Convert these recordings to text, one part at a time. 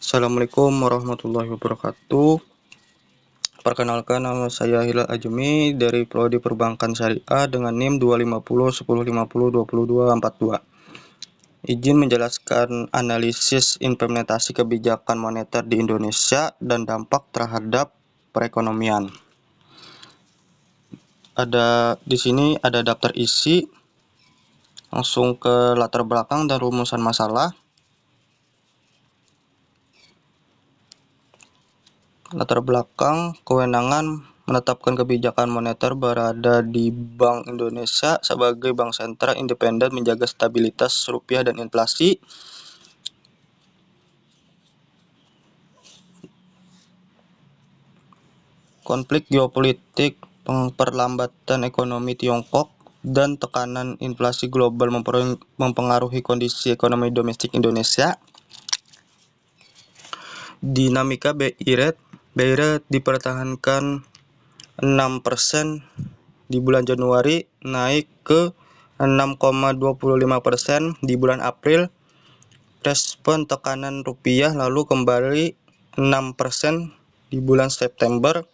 Assalamualaikum warahmatullahi wabarakatuh. Perkenalkan, nama saya Hilal Ajemi dari Prodi Perbankan Syariah dengan NIM 25010502242. Izin menjelaskan analisis implementasi kebijakan moneter di Indonesia dan dampak terhadap perekonomian. Di sini ada daftar isi. Langsung ke latar belakang dan rumusan masalah. Latar belakang, kewenangan menetapkan kebijakan moneter berada di Bank Indonesia sebagai bank sentral independen menjaga stabilitas rupiah dan inflasi. Konflik geopolitik, perlambatan ekonomi Tiongkok, dan tekanan inflasi global mempengaruhi kondisi ekonomi domestik Indonesia. Dinamika BI rate dipertahankan 6% di bulan Januari, naik ke 6,25% di bulan April. Respon tekanan rupiah lalu kembali 6% di bulan September.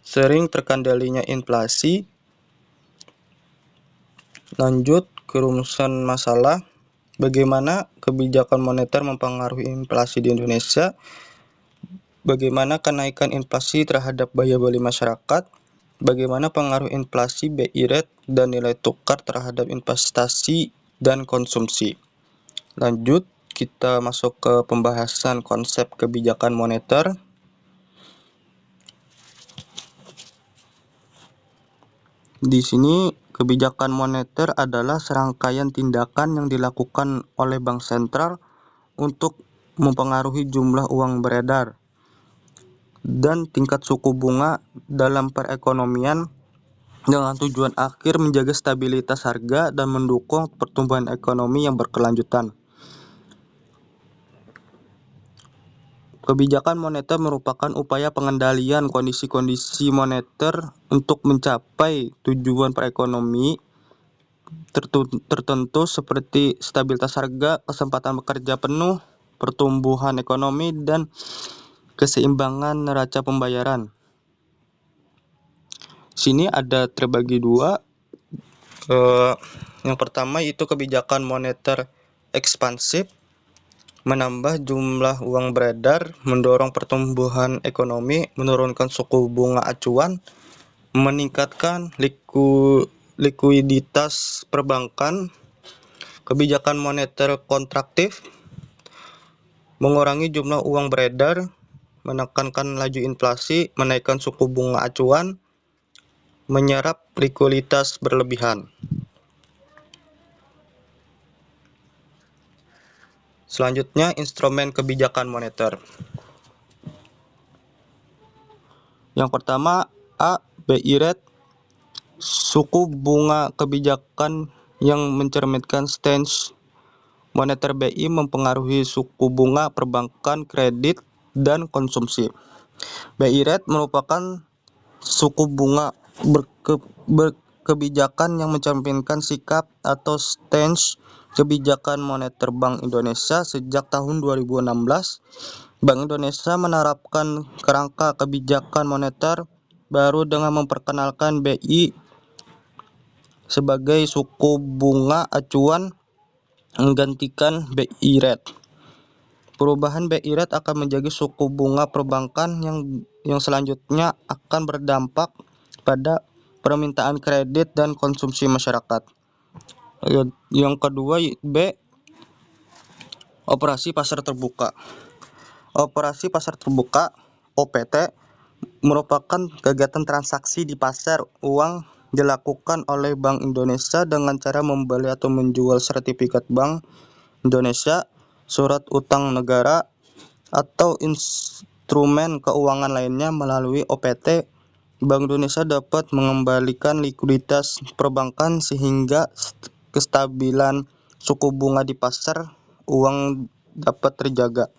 Sering terkendalinya inflasi. Lanjut ke rumusan masalah. Bagaimana kebijakan moneter mempengaruhi inflasi di Indonesia? Bagaimana kenaikan inflasi terhadap daya beli masyarakat? Bagaimana pengaruh inflasi BI rate dan nilai tukar terhadap investasi dan konsumsi? Lanjut, kita masuk ke pembahasan konsep kebijakan moneter. Di sini, kebijakan moneter adalah serangkaian tindakan yang dilakukan oleh bank sentral untuk mempengaruhi jumlah uang beredar dan tingkat suku bunga dalam perekonomian dengan tujuan akhir menjaga stabilitas harga dan mendukung pertumbuhan ekonomi yang berkelanjutan. Kebijakan moneter merupakan upaya pengendalian kondisi-kondisi moneter untuk mencapai tujuan perekonomi tertentu seperti stabilitas harga, kesempatan bekerja penuh, pertumbuhan ekonomi, dan keseimbangan neraca pembayaran. Sini ada terbagi dua. Yang pertama itu kebijakan moneter ekspansif, menambah jumlah uang beredar, mendorong pertumbuhan ekonomi, menurunkan suku bunga acuan, meningkatkan likuiditas perbankan. Kebijakan moneter kontraktif, mengurangi jumlah uang beredar, menekankan laju inflasi, menaikkan suku bunga acuan, menyerap likuiditas berlebihan. Selanjutnya, instrumen kebijakan moneter. Yang pertama, A. BI rate, suku bunga kebijakan yang mencerminkan stance moneter BI mempengaruhi suku bunga perbankan, kredit, dan konsumsi. BI rate merupakan suku bunga kebijakan yang mencerminkan sikap atau stance kebijakan moneter Bank Indonesia sejak tahun 2016. Bank Indonesia menerapkan kerangka kebijakan moneter baru dengan memperkenalkan BI sebagai suku bunga acuan menggantikan BI rate. Perubahan BI rate akan menjadi suku bunga perbankan yang selanjutnya akan berdampak pada permintaan kredit dan konsumsi masyarakat. Yang kedua, B. Operasi pasar terbuka. Operasi pasar terbuka (OPT) merupakan kegiatan transaksi di pasar uang dilakukan oleh Bank Indonesia dengan cara membeli atau menjual sertifikat Bank Indonesia, surat utang negara, atau instrumen keuangan lainnya. Melalui OPT, Bank Indonesia dapat mengembalikan likuiditas perbankan sehingga kestabilan suku bunga di pasar uang dapat terjaga.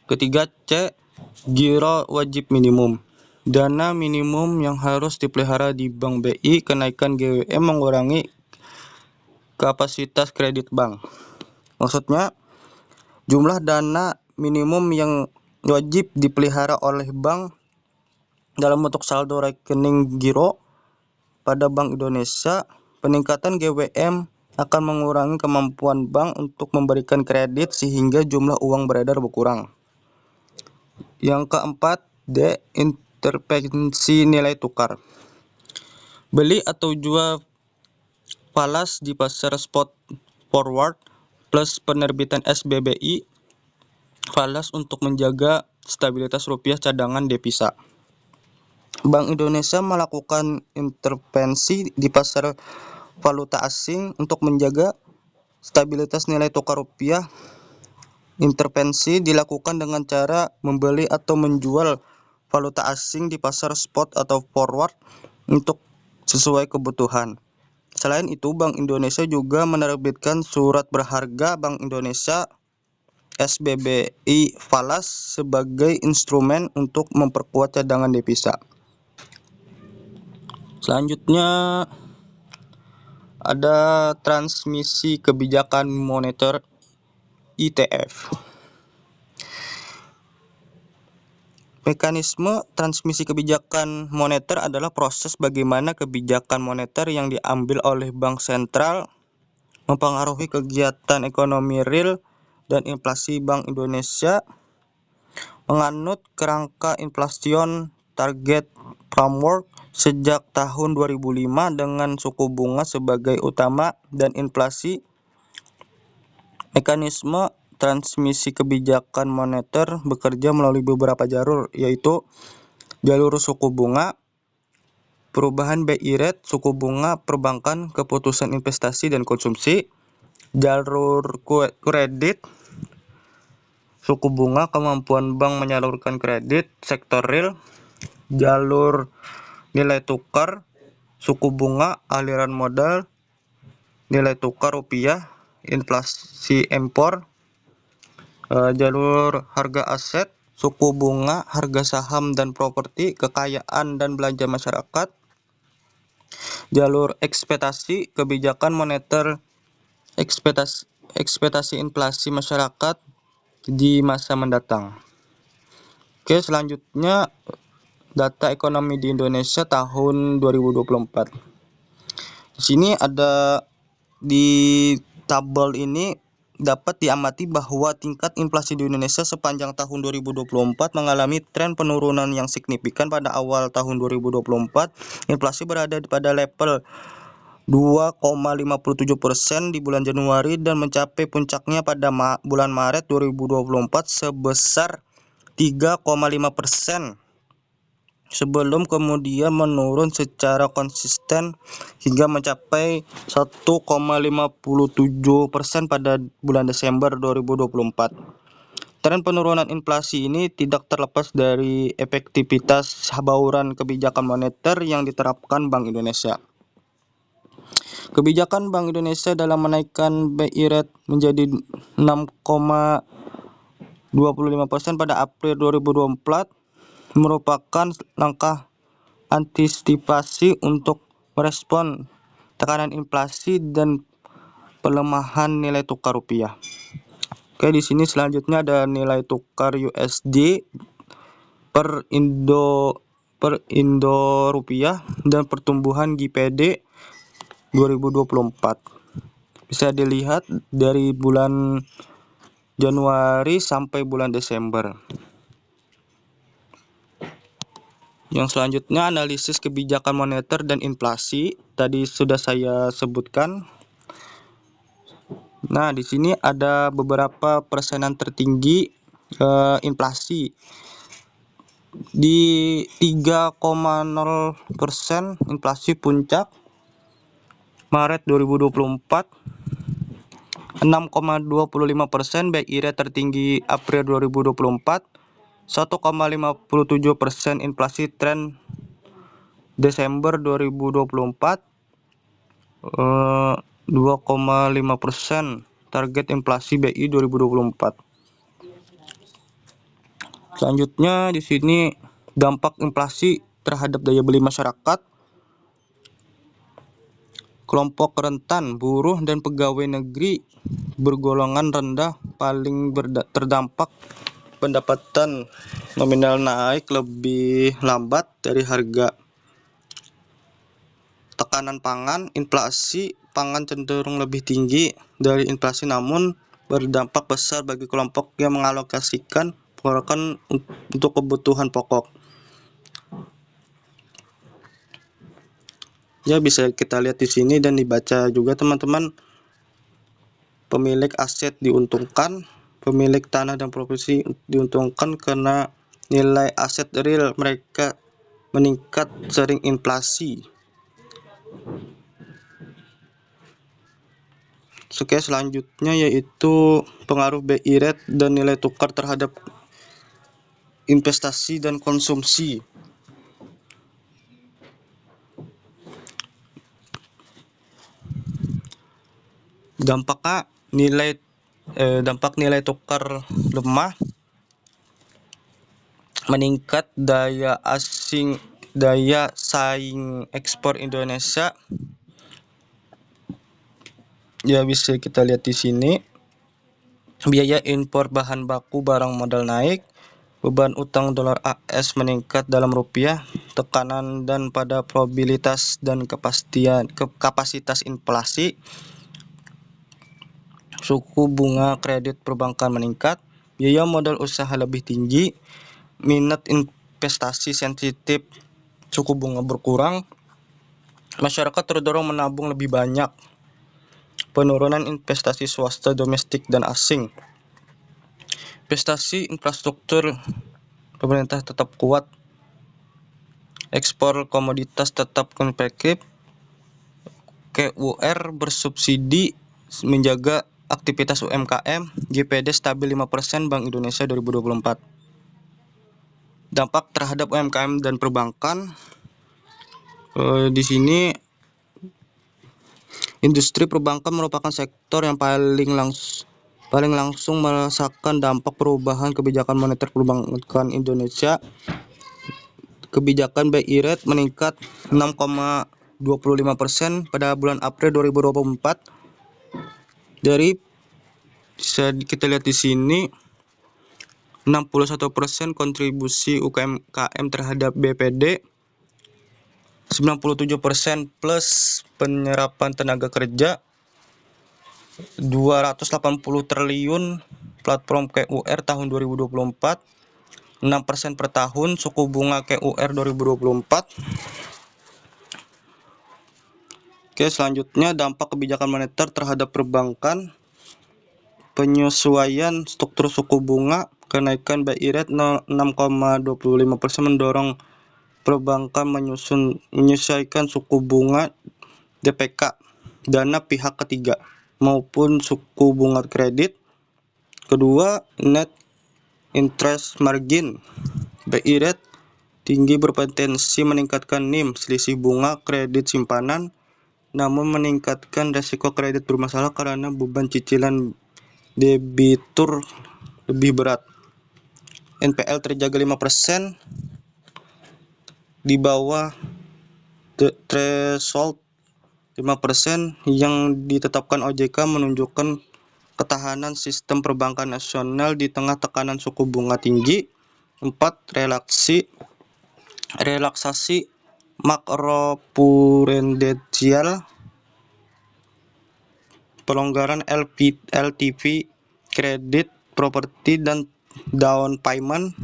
Ketiga, C. Giro wajib minimum. Dana minimum yang harus dipelihara di Bank BI. Kenaikan GWM mengurangi kapasitas kredit bank. Maksudnya, Jumlah dana minimum yang wajib dipelihara oleh bank dalam bentuk saldo rekening giro pada Bank Indonesia. Peningkatan GWM akan mengurangi kemampuan bank untuk memberikan kredit sehingga jumlah uang beredar berkurang. Yang keempat, D. Intervensi nilai tukar. Beli atau jual falas di pasar spot forward plus penerbitan SBBI falas untuk menjaga stabilitas rupiah cadangan devisa. Bank Indonesia melakukan intervensi di pasar valuta asing untuk menjaga stabilitas nilai tukar rupiah. Intervensi dilakukan dengan cara membeli atau menjual valuta asing di pasar spot atau forward untuk sesuai kebutuhan. Selain itu, Bank Indonesia juga menerbitkan surat berharga Bank Indonesia SBBI falas sebagai instrumen untuk memperkuat cadangan devisa. Selanjutnya ada transmisi kebijakan moneter ITF. Mekanisme transmisi kebijakan moneter adalah proses bagaimana kebijakan moneter yang diambil oleh bank sentral mempengaruhi kegiatan ekonomi real dan inflasi. Bank Indonesia menganut kerangka inflation target framework sejak tahun 2005 dengan suku bunga sebagai utama dan inflasi. Mekanisme transmisi kebijakan moneter bekerja melalui beberapa jalur, yaitu jalur suku bunga, perubahan BI rate, suku bunga perbankan, keputusan investasi dan konsumsi, jalur kredit, suku bunga, kemampuan bank menyalurkan kredit, sektor real, jalur nilai tukar, suku bunga, aliran modal, nilai tukar rupiah, inflasi impor, jalur harga aset, suku bunga, harga saham dan properti, kekayaan dan belanja masyarakat, jalur ekspektasi kebijakan moneter, ekspektasi inflasi masyarakat di masa mendatang. Oke, selanjutnya data ekonomi di Indonesia tahun 2024. Di sini ada di tabel ini dapat diamati bahwa tingkat inflasi di Indonesia sepanjang tahun 2024 mengalami tren penurunan yang signifikan. Pada awal tahun 2024, inflasi berada pada level 2,57% di bulan Januari dan mencapai puncaknya pada bulan Maret 2024 sebesar 3,5%. Sebelum kemudian menurun secara konsisten hingga mencapai 1,57% pada bulan Desember 2024. Tren penurunan inflasi ini tidak terlepas dari efektivitas bauran kebijakan moneter yang diterapkan Bank Indonesia. Kebijakan Bank Indonesia dalam menaikkan BI rate menjadi 6,25% pada April 2024 merupakan langkah antisipasi untuk merespon tekanan inflasi dan pelemahan nilai tukar rupiah. Oke, di sini selanjutnya ada nilai tukar USD per Indo rupiah dan pertumbuhan GPD 2024. Bisa dilihat dari bulan Januari sampai bulan Desember. Yang selanjutnya analisis kebijakan moneter dan inflasi. Tadi sudah saya sebutkan. Nah, di sini ada beberapa persenan tertinggi inflasi. Di 3,0% inflasi puncak Maret 2024. 6,25% BI rate tertinggi April 2024. 1,57% inflasi tren Desember 2024, 2,5% target inflasi BI 2024. Selanjutnya di sini dampak inflasi terhadap daya beli masyarakat. Kelompok rentan, buruh dan pegawai negeri bergolongan rendah paling terdampak pendapatan nominal naik lebih lambat dari harga. Tekanan pangan, inflasi pangan cenderung lebih tinggi dari inflasi namun berdampak besar bagi kelompok yang mengalokasikan pengeluaran untuk kebutuhan pokok. Ya, bisa kita lihat di sini dan dibaca juga teman-teman. Pemilik aset diuntungkan, pemilik tanah dan properti diuntungkan karena nilai aset real mereka meningkat sering inflasi. Oke, selanjutnya yaitu pengaruh BI rate dan nilai tukar terhadap investasi dan konsumsi. Dampak nilai tukar lemah, meningkat daya saing ekspor Indonesia. Ya, bisa kita lihat di sini. Biaya impor bahan baku barang modal naik, beban utang dolar AS meningkat dalam rupiah, tekanan dan pada probabilitas dan kapasitas inflasi, suku bunga kredit perbankan meningkat, biaya modal usaha lebih tinggi, minat investasi sensitif, suku bunga berkurang, masyarakat terdorong menabung lebih banyak, penurunan investasi swasta domestik dan asing. Investasi infrastruktur pemerintah tetap kuat, ekspor komoditas tetap kompetitif, KUR bersubsidi menjaga aktivitas UMKM, GPD stabil 5% Bank Indonesia 2024. Dampak terhadap UMKM dan perbankan. Di sini industri perbankan merupakan sektor yang paling langsung merasakan dampak perubahan kebijakan moneter perbankan Indonesia. Kebijakan BI rate meningkat 6,25% pada bulan April 2024. Dari bisa kita lihat di sini 61% kontribusi UMKM terhadap BPD, 97% plus penyerapan tenaga kerja, 280 triliun platform KUR tahun 2024, 6% per tahun suku bunga KUR 2024. Oke, selanjutnya dampak kebijakan moneter terhadap perbankan. Penyesuaian struktur suku bunga, kenaikan BI rate 6,25% mendorong perbankan menyesuaikan suku bunga DPK, dana pihak ketiga, maupun suku bunga kredit. Kedua, net interest margin. BI rate tinggi berpotensi meningkatkan NIM, selisih bunga kredit simpanan, namun meningkatkan risiko kredit bermasalah karena beban cicilan debitur lebih berat. NPL terjaga 5% di bawah threshold 5% yang ditetapkan OJK, menunjukkan ketahanan sistem perbankan nasional di tengah tekanan suku bunga tinggi. 4. Relaksasi makroprudensial, pelonggaran LTV kredit properti dan down payment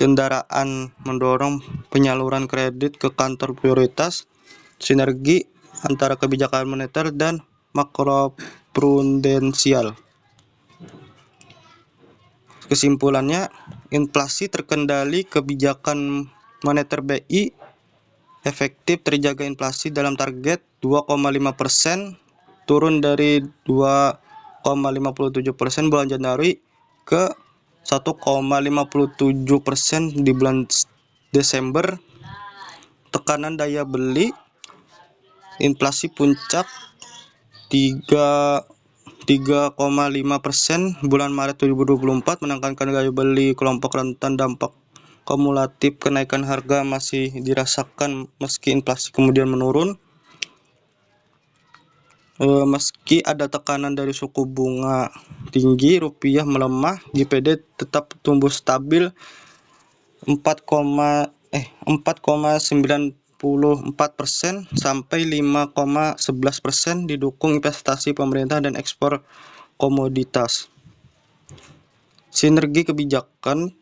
kendaraan mendorong penyaluran kredit ke kantor prioritas. Sinergi antara kebijakan moneter dan makroprudensial. Kesimpulannya, inflasi terkendali, kebijakan moneter BI efektif, terjaga inflasi dalam target 2,5%, turun dari 2,57% bulan Januari ke 1,57% di bulan Desember. Tekanan daya beli, inflasi puncak 3,5% bulan Maret 2024, menekankan daya beli kelompok rentan. Dampak kumulatif kenaikan harga masih dirasakan meski inflasi kemudian menurun. Meski ada tekanan dari suku bunga tinggi, rupiah melemah, GPD tetap tumbuh stabil 4,94% sampai 5,11%, didukung investasi pemerintah dan ekspor komoditas. Sinergi kebijakan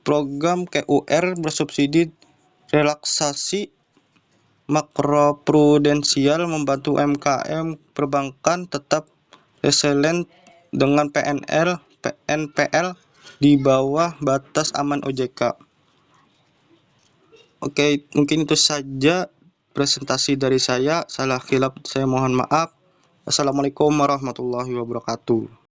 program KUR bersubsidi relaksasi makroprudensial membantu UMKM perbankan tetap resilient dengan NPL di bawah batas aman OJK. Oke, mungkin itu saja presentasi dari saya. Salah khilaf saya mohon maaf. Assalamualaikum warahmatullahi wabarakatuh.